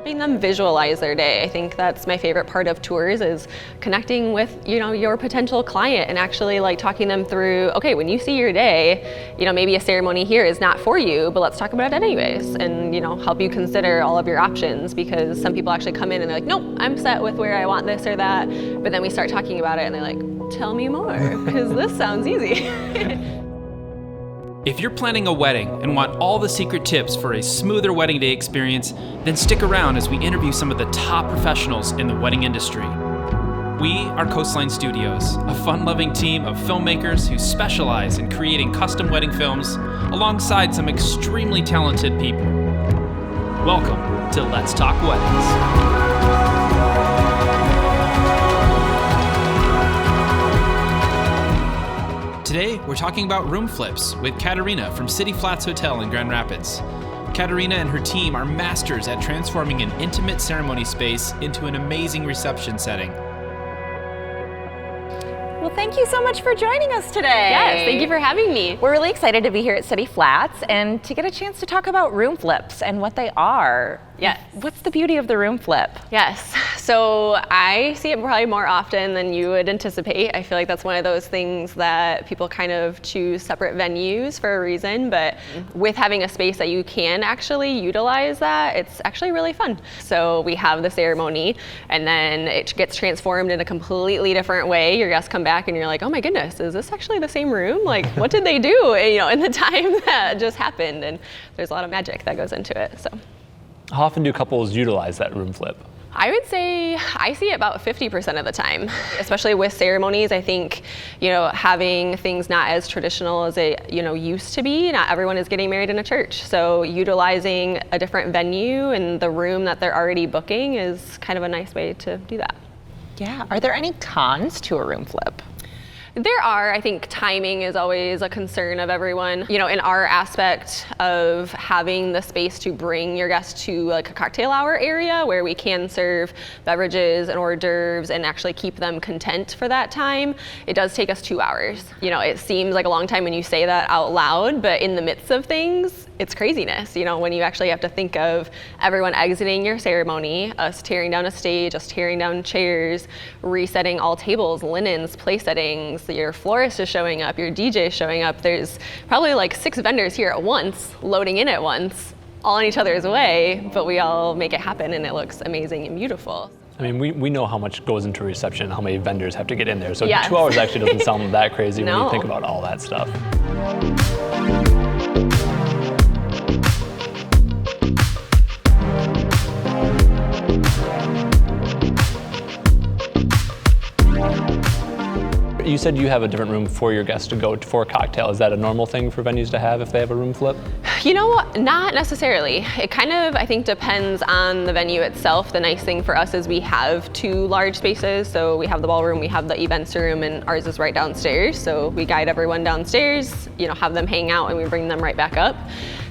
Helping them visualize their day. I think that's my favorite part of tours, is connecting with, your potential client and actually like talking them through, okay, when you see your day, maybe a ceremony here is not for you, but let's talk about it anyways, and help you consider all of your options, because some people actually come in and they're like, nope, I'm set with where I want this or that, but then we start talking about it and they're like, tell me more, because this sounds easy. If you're planning a wedding and want all the secret tips for a smoother wedding day experience, then stick around as we interview some of the top professionals in the wedding industry. We are Coastline Studios, a fun-loving team of filmmakers who specialize in creating custom wedding films alongside some extremely talented people. Welcome to Let's Talk Weddings. Today, we're talking about room flips with Katarina from City Flats Hotel in Grand Rapids. Katarina and her team are masters at transforming an intimate ceremony space into an amazing reception setting. Well, thank you so much for joining us today. Yes, thank you for having me. We're really excited to be here at City Flats and to get a chance to talk about room flips and what they are. Yes. What's the beauty of the room flip? Yes, so I see it probably more often than you would anticipate. I feel like that's one of those things that people kind of choose separate venues for a reason, but with having a space that you can actually utilize that, it's actually really fun. So we have the ceremony and then it gets transformed in a completely different way. Your guests come back and you're like, oh my goodness, is this actually the same room? Like, what did they do, in the time that just happened? And there's a lot of magic that goes into it, so. How often do couples utilize that room flip? I would say I see it about 50% of the time, especially with ceremonies. I think, having things not as traditional as it, used to be. Not everyone is getting married in a church. So utilizing a different venue and the room that they're already booking is kind of a nice way to do that. Yeah. Are there any cons to a room flip? There are. I think timing is always a concern of everyone. In our aspect of having the space to bring your guests to like a cocktail hour area where we can serve beverages and hors d'oeuvres and actually keep them content for that time, it does take us 2 hours. It seems like a long time when you say that out loud, but in the midst of things, it's craziness, when you actually have to think of everyone exiting your ceremony, us tearing down a stage, us tearing down chairs, resetting all tables, linens, place settings, your florist is showing up, your DJ is showing up. There's probably like 6 vendors here at once, loading in at once, all in each other's way, but we all make it happen and it looks amazing and beautiful. I mean, we know how much goes into reception, how many vendors have to get in there. So Yes. 2 hours actually doesn't sound that crazy when No. you think about all that stuff. You said you have a different room for your guests to go for a cocktail. Is that a normal thing for venues to have if they have a room flip? Not necessarily. It kind of, I think, depends on the venue itself. The nice thing for us is we have 2 large spaces. So we have the ballroom, we have the events room, and ours is right downstairs. So we guide everyone downstairs, have them hang out and we bring them right back up.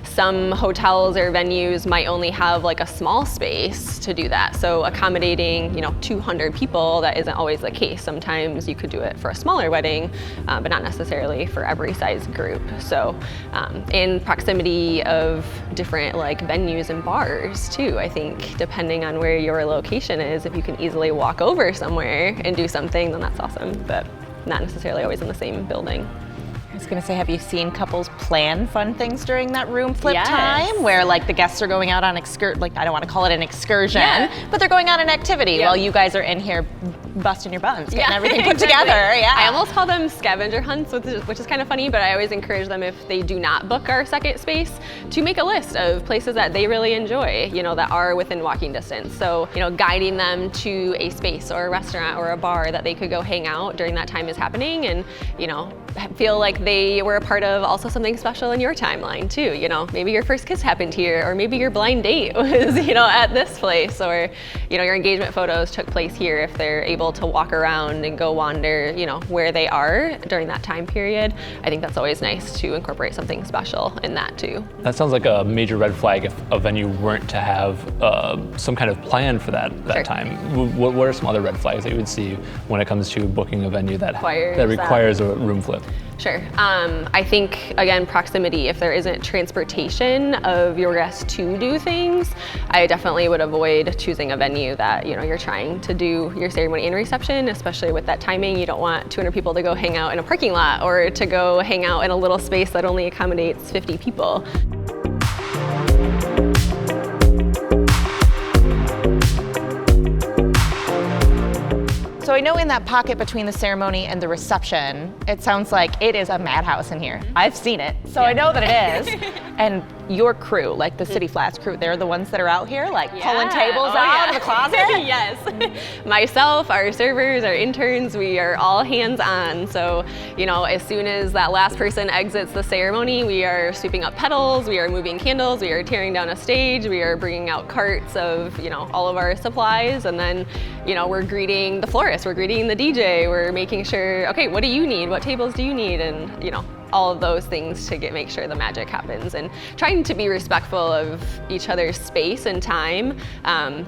Some hotels or venues might only have like a small space to do that. So accommodating, 200 people, that isn't always the case. Sometimes you could do it for a smaller wedding, but not necessarily for every size group. So in proximity of different like venues and bars too, I think depending on where your location is, if you can easily walk over somewhere and do something, then that's awesome, but not necessarily always in the same building. I was going to say, have you seen couples plan fun things during that room flip Yes. time where like the guests are going out on I don't want to call it an excursion, but they're going on an activity while you guys are in here busting your buns, getting everything put exactly. together. Yeah. I almost call them scavenger hunts, which is kind of funny, but I always encourage them, if they do not book our second space, to make a list of places that they really enjoy, that are within walking distance. So, guiding them to a space or a restaurant or a bar that they could go hang out during that time is happening, and, feel like they were a part of also something special in your timeline too. Maybe your first kiss happened here, or maybe your blind date was, at this place, or, your engagement photos took place here if they're able to walk around and go wander, where they are during that time period. I think that's always nice to incorporate something special in that too. That sounds like a major red flag if a venue weren't to have some kind of plan for that Sure. time. What are some other red flags that you would see when it comes to booking a venue that requires a room flip? Sure. I think, again, proximity. If there isn't transportation of your guests to do things, I definitely would avoid choosing a venue that, you're trying to do your ceremony and reception, especially with that timing. You don't want 200 people to go hang out in a parking lot or to go hang out in a little space that only accommodates 50 people. So I know in that pocket between the ceremony and the reception, it sounds like it is a madhouse in here. I've seen it, so I know that it is. And your crew, like the City Flats crew, they're the ones that are out here, like pulling tables out of the closet? Yes. Myself, our servers, our interns, we are all hands-on. So, as soon as that last person exits the ceremony, we are sweeping up petals, we are moving candles, we are tearing down a stage, we are bringing out carts of, all of our supplies, and then, we're greeting the florist, we're greeting the DJ, we're making sure, okay, what do you need? What tables do you need? And, all of those things to make sure the magic happens, and trying to be respectful of each other's space and time.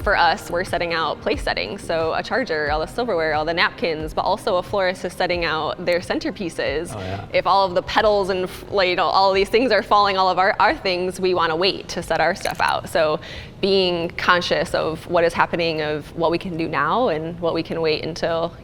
For us, we're setting out place settings, so a charger, all the silverware, all the napkins, but also a florist is setting out their centerpieces. If all of the petals and all of these things are falling, all of our things, we want to wait to set our stuff out. So being conscious of what is happening, of what we can do now and what we can wait until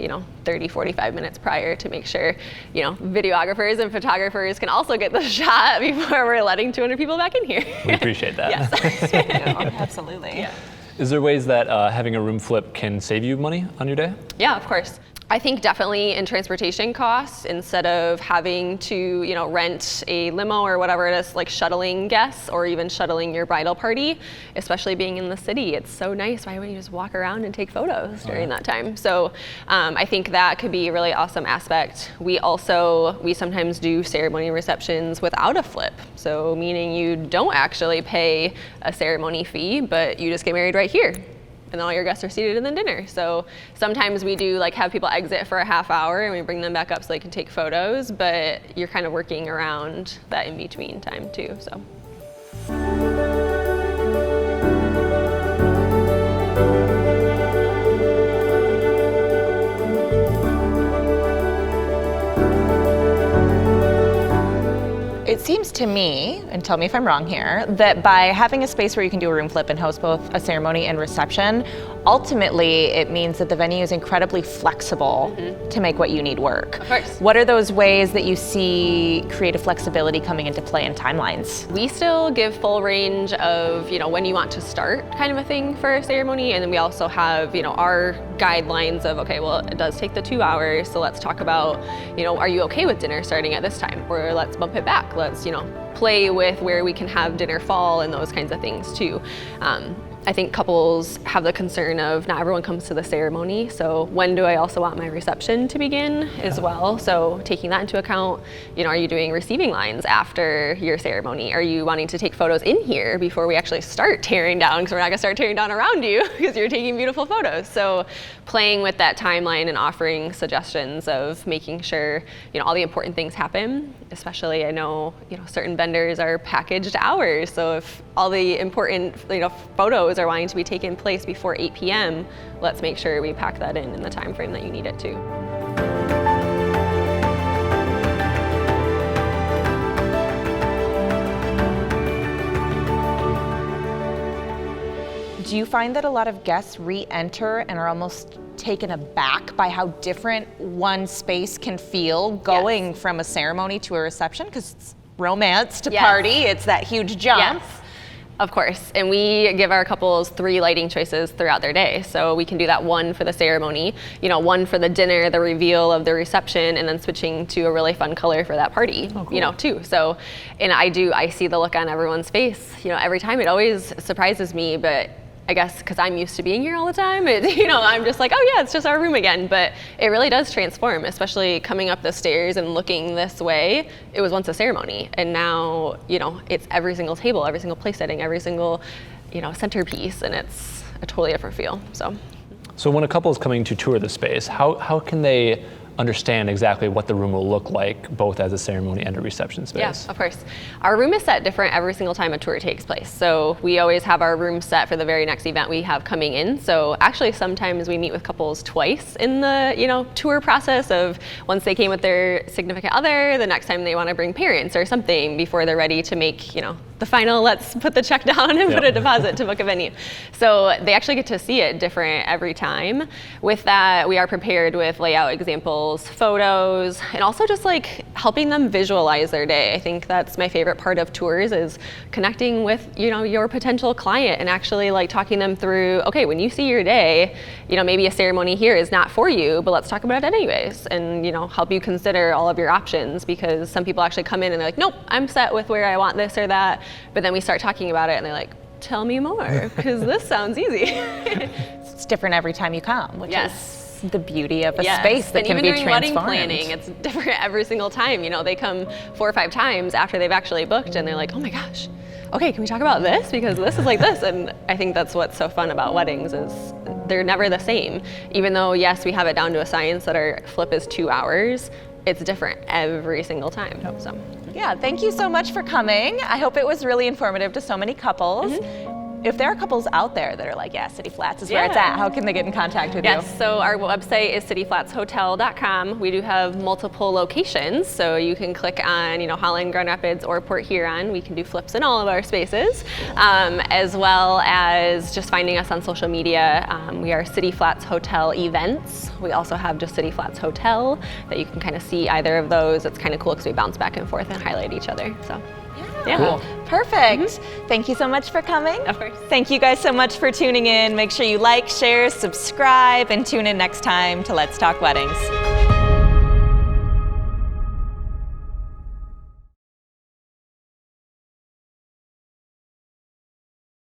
30, 45 minutes prior to make sure videographers and photographers can also get the shot before we're letting 200 people back in here. We appreciate that. Yes. Absolutely. Yeah. Is there ways that having a room flip can save you money on your day? Yeah, of course. I think definitely in transportation costs, instead of having to, rent a limo or whatever it is, like shuttling guests or even shuttling your bridal party, especially being in the city, it's so nice. Why wouldn't you just walk around and take photos during that time? So I think that could be a really awesome aspect. We sometimes do ceremony receptions without a flip. So meaning you don't actually pay a ceremony fee, but you just get married right here. And then all your guests are seated in the dinner. So sometimes we do have people exit for a half hour and we bring them back up so they can take photos, but you're kind of working around that in-between time too, so. It seems to me, and tell me if I'm wrong here, that by having a space where you can do a room flip and host both a ceremony and reception, ultimately it means that the venue is incredibly flexible to make what you need work. Of course. What are those ways that you see creative flexibility coming into play in timelines? We still give full range of, when you want to start kind of a thing for a ceremony. And then we also have, our guidelines of, okay, well, it does take the 2 hours. So let's talk about, are you okay with dinner starting at this time? Or let's bump it back. Let's, play with where we can have dinner fall and those kinds of things too. I think couples have the concern of not everyone comes to the ceremony, so when do I also want my reception to begin as well? So taking that into account, are you doing receiving lines after your ceremony? Are you wanting to take photos in here before we actually start tearing down? Because we're not gonna start tearing down around you because you're taking beautiful photos. So playing with that timeline and offering suggestions of making sure, all the important things happen, especially I know, certain vendors are packaged hours. So if all the important, photos are wanting to be taken place before 8 p.m., let's make sure we pack that in the time frame that you need it to. Do you find that a lot of guests re-enter and are almost taken aback by how different one space can feel going from a ceremony to a reception? Because it's romance to party, it's that huge jump. Yes. Of course, and we give our couples 3 lighting choices throughout their day. So we can do that one for the ceremony, one for the dinner, the reveal of the reception, and then switching to a really fun color for that party, too. So, and I see the look on everyone's face, every time. It always surprises me, but I guess because I'm used to being here all the time, I'm just like, oh yeah, it's just our room again. But it really does transform, especially coming up the stairs and looking this way. It was once a ceremony, and now, it's every single table, every single place setting, every single, centerpiece, and it's a totally different feel, so. So when a couple is coming to tour the space, how can they understand exactly what the room will look like, both as a ceremony and a reception space? Yeah, of course. Our room is set different every single time a tour takes place. So we always have our room set for the very next event we have coming in. So actually sometimes we meet with couples twice in the tour process of once they came with their significant other, the next time they want to bring parents or something before they're ready to make the final let's put the check down and put a deposit to book a venue. So they actually get to see it different every time. With that, we are prepared with layout examples, photos, and also just like helping them visualize their day. I think that's my favorite part of tours is connecting with your potential client and actually like talking them through, okay, when you see your day, maybe a ceremony here is not for you, but let's talk about it anyways, and help you consider all of your options, because some people actually come in and they're like, nope, I'm set with where I want this or that. But then we start talking about it and they're like, tell me more, because this sounds easy. It's different every time you come, which is the beauty of a yes. space that and can be even during transformed. wedding planning, it's different every single time. They come 4 or 5 times after they've actually booked and they're like, oh my gosh, okay, can we talk about this? Because this is like this. And I think that's what's so fun about weddings is they're never the same. Even though, yes, we have it down to a science that our flip is 2 hours, it's different every single time. So. Yeah, thank you so much for coming. I hope it was really informative to so many couples. If there are couples out there that are like, yeah, City Flats is where it's at, how can they get in contact with you? Yes, so our website is cityflatshotel.com. We do have multiple locations, so you can click on, Holland, Grand Rapids, or Port Huron. We can do flips in all of our spaces, as well as just finding us on social media. We are City Flats Hotel Events. We also have just City Flats Hotel that you can kind of see either of those. It's kind of cool because we bounce back and forth and highlight each other. So. Yeah. Cool. Perfect. Thank you so much for coming. Of course. Thank you guys so much for tuning in. Make sure you like, share, subscribe, and tune in next time to Let's Talk Weddings.